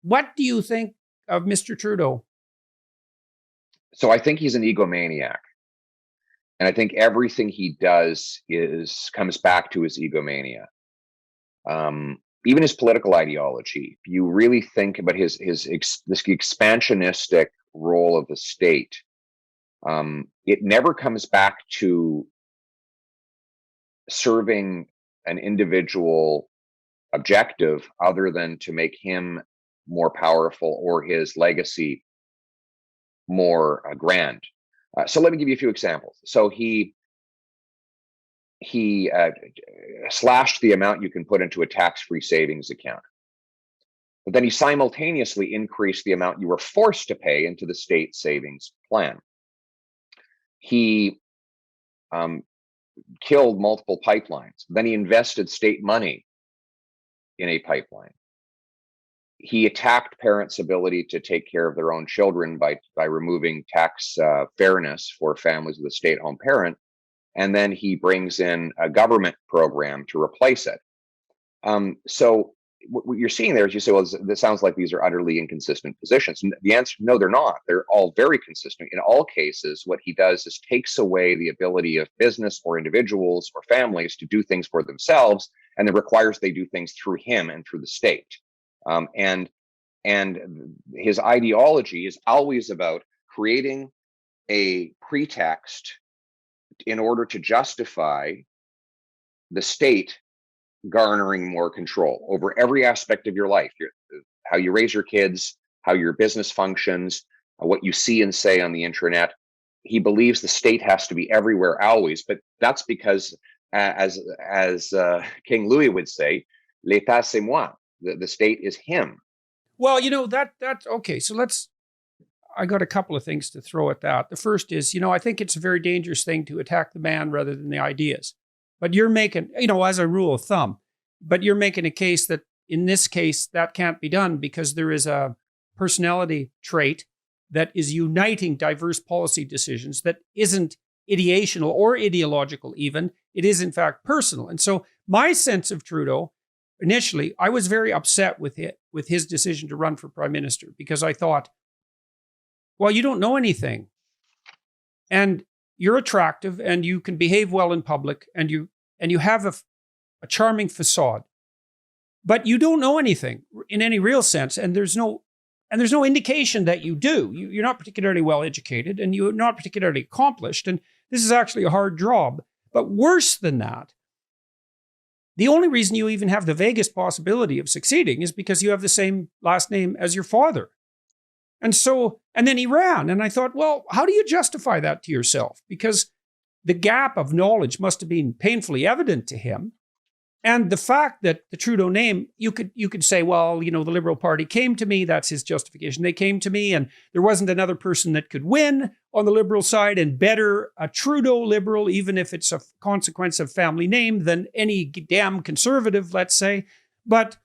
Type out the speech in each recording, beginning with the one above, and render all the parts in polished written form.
What do you think of Mr. Trudeau? So I think he's an egomaniac. And I think everything he does comes back to his egomania. Even his political ideology. If you really think about this expansionistic role of the state, it never comes back to serving an individual objective other than to make him more powerful or his legacy more grand. So let me give you a few examples. So he slashed the amount you can put into a tax-free savings account. But then he simultaneously increased the amount you were forced to pay into the state savings plan. He killed multiple pipelines. Then he invested state money in a pipeline. He attacked parents' ability to take care of their own children by removing tax fairness for families with a stay-at-home parent. And then he brings in a government program to replace it. So what you're seeing there is you say, well, this sounds like these are utterly inconsistent positions. And the answer, no, they're not. They're all very consistent. In all cases, what he does is takes away the ability of business or individuals or families to do things for themselves, and then requires they do things through him and through the state. And his ideology is always about creating a pretext in order to justify the state garnering more control over every aspect of your life, how you raise your kids, how your business functions, what you see and say on the internet. He believes the state has to be everywhere always, but that's because, as King Louis would say, "L'État c'est moi." The state is him. Well, that's okay. So I got a couple of things to throw at that. The first is, I think it's a very dangerous thing to attack the man rather than the ideas. But you're making, as a rule of thumb, but you're making a case that in this case, that can't be done because there is a personality trait that is uniting diverse policy decisions that isn't ideational or ideological even. It is, in fact, personal. And so my sense of Trudeau, initially, I was very upset with his decision to run for prime minister because I thought, well, you don't know anything. And you're attractive and you can behave well in public and you have a charming facade. But you don't know anything in any real sense. And there's no indication that you do. You're not particularly well educated and you're not particularly accomplished. And this is actually a hard job. But worse than that, the only reason you even have the vaguest possibility of succeeding is because you have the same last name as your father. And then he ran. And I thought, well, how do you justify that to yourself? Because the gap of knowledge must have been painfully evident to him. And the fact that the Trudeau name, you could say, well, the Liberal Party came to me. That's his justification. They came to me and there wasn't another person that could win on the Liberal side and better a Trudeau Liberal, even if it's a consequence of family name, than any damn Conservative, let's say. But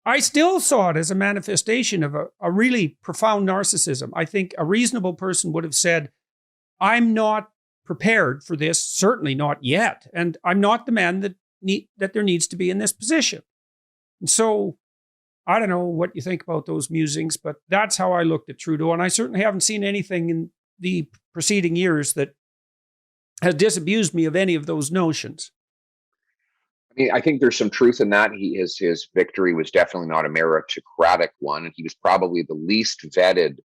I still saw it as a manifestation of a really profound narcissism. I think a reasonable person would have said, I'm not prepared for this, certainly not yet. And I'm not the man that there needs to be in this position. And so I don't know what you think about those musings, but that's how I looked at Trudeau. And I certainly haven't seen anything in the preceding years that has disabused me of any of those notions. I mean, I think there's some truth in that. His victory was definitely not a meritocratic one, and he was probably the least vetted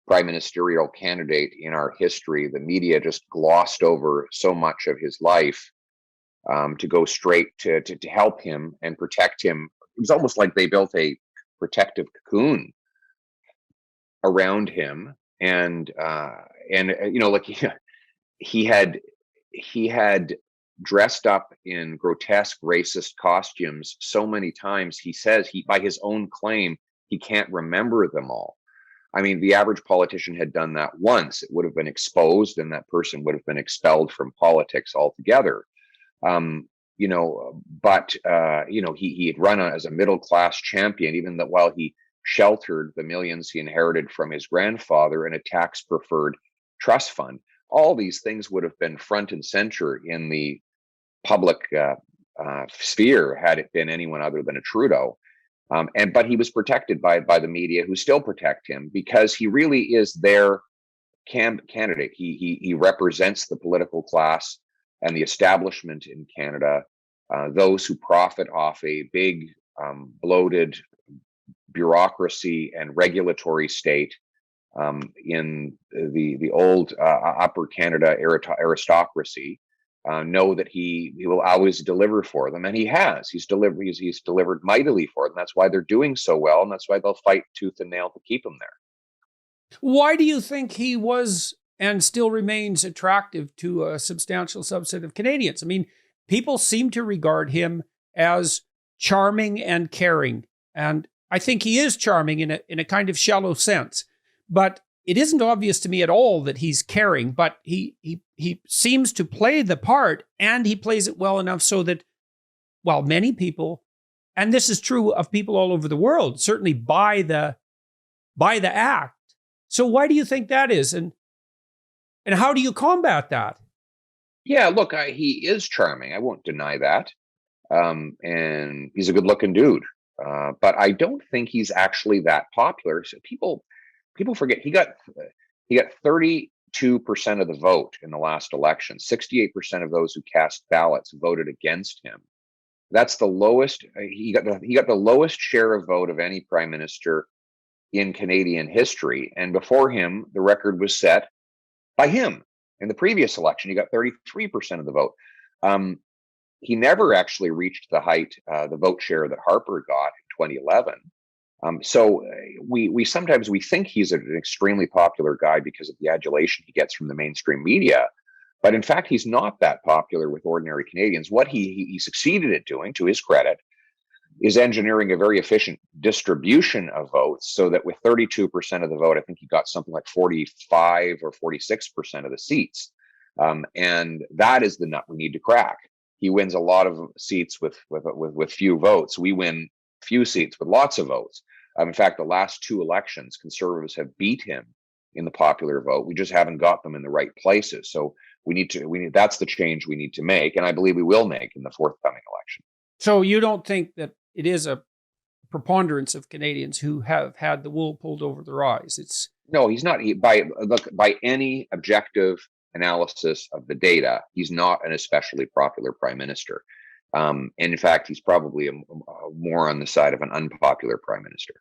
prime ministerial candidate in our history. The media just glossed over so much of his life to go straight to help him and protect him. It was almost like they built a protective cocoon around him, and like he had dressed up in grotesque racist costumes so many times. He says by his own claim, he can't remember them all. I mean, the average politician had done that once. It would have been exposed and that person would have been expelled from politics altogether. He had run as a middle-class champion, even that while he sheltered the millions he inherited from his grandfather in a tax-preferred trust fund. All these things would have been front and center in the public sphere had it been anyone other than a Trudeau. But he was protected by the media, who still protect him because he really is their candidate. He represents the political class and the establishment in Canada, those who profit off a big, bloated bureaucracy and regulatory state, in the old Upper Canada aristocracy, know that he will always deliver for them, and he has. He's delivered mightily for them. That's why they're doing so well, and that's why they'll fight tooth and nail to keep him there. Why do you think he was and still remains attractive to a substantial subset of Canadians? I mean, people seem to regard him as charming and caring, and I think he is charming in a kind of shallow sense. But it isn't obvious to me at all that he's caring, but he seems to play the part, and he plays it well enough so that, well, many people, and this is true of people all over the world, certainly buy the act. So why do you think that is, and how do you combat that? Yeah, look, he is charming. I won't deny that, and he's a good-looking dude. But I don't think he's actually that popular. So people forget he got 32% of the vote in the last election. 68% of those who cast ballots voted against him. That's the lowest. He got the lowest share of vote of any prime minister in Canadian history. And before him, the record was set by him in the previous election. He got 33% of the vote. He never actually reached the vote share that Harper got in 2011. So we sometimes think he's an extremely popular guy because of the adulation he gets from the mainstream media, but in fact he's not that popular with ordinary Canadians. What he succeeded at doing, to his credit, is engineering a very efficient distribution of votes, so that with 32% of the vote, I think he got something like 45 or 46% of the seats, and that is the nut we need to crack. He wins a lot of seats with few votes. We win few seats with lots of votes. In fact, the last two elections, Conservatives have beat him in the popular vote. We just haven't got them in the right places. So that's the change we need to make, and I believe we will make in the forthcoming election. So you don't think that it is a preponderance of Canadians who have had the wool pulled over their eyes? No, he's not. By any objective analysis of the data, he's not an especially popular prime minister. And in fact, he's probably more on the side of an unpopular prime minister.